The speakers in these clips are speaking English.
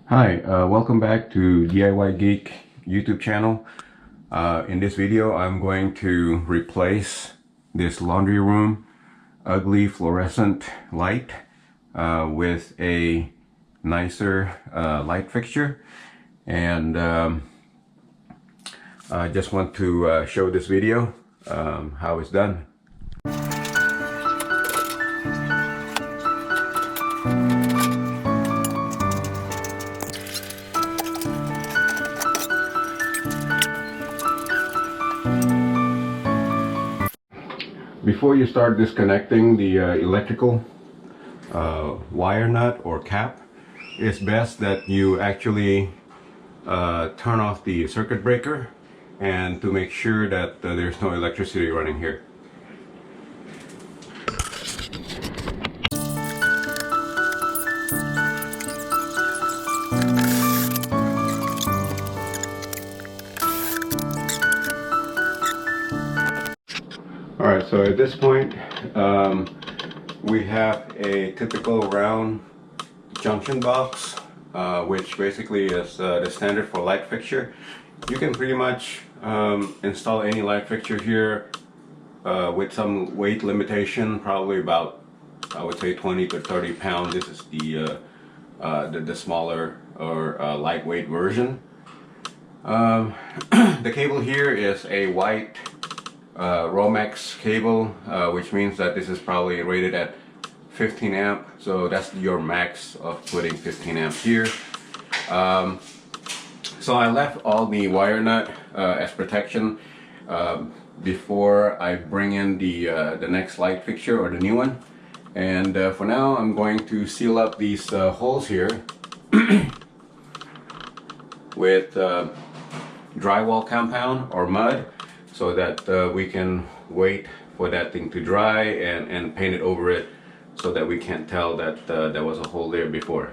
Hi, welcome back to DIY Geek YouTube channel. In this video, I'm going to replace this laundry room ugly fluorescent light with a nicer light fixture. And I just want to show this video how it's done. Before you start disconnecting the electrical wire nut or cap, it's best that you actually turn off the circuit breaker and to make sure that there's no electricity running here. Alright, so at this point we have a typical round junction box, which basically is the standard for light fixture. You can pretty much install any light fixture here with some weight limitation, probably about, I would say, 20 to 30 pounds. This is the smaller or lightweight version. The cable here is a white Romex cable, which means that this is probably rated at 15 amp, so that's your max of putting 15 amps here. So I left all the wire nut as protection before I bring in the next light fixture or the new one. And for now, I'm going to seal up these holes here with drywall compound or mud, so that we can wait for that thing to dry and paint it over it so that we can't tell that there was a hole there before.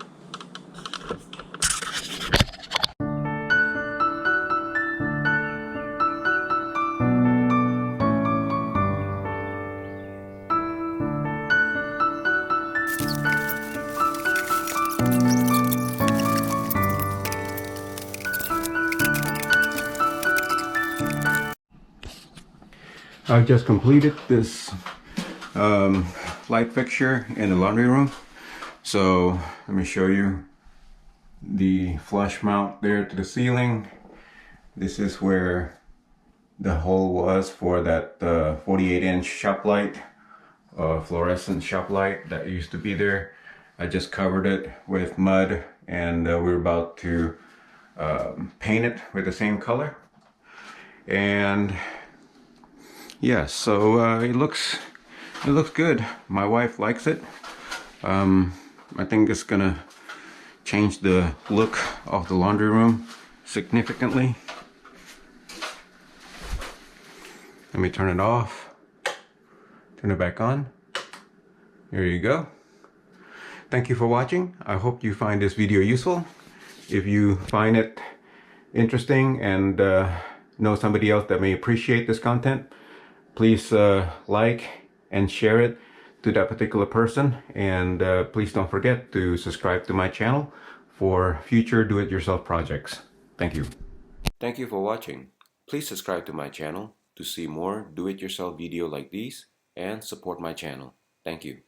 I've just completed this light fixture in the laundry room. So let me show you the flush mount there to the ceiling. This is where the hole was for that 48-inch shop light, fluorescent shop light that used to be there. I just covered it with mud, and we're about to paint it with the same color. And yeah, so it looks good. My wife likes it. I think it's gonna change the look of the laundry room significantly. Let me turn it off. Turn it back on. There you go. Thank you for watching. I hope you find this video useful. If you find it interesting and know somebody else that may appreciate this content, please like and share it to that particular person, and please don't forget to subscribe to my channel for future do-it-yourself projects. Thank you. Thank you for watching. Please subscribe to my channel to see more do-it-yourself video like these and support my channel. Thank you.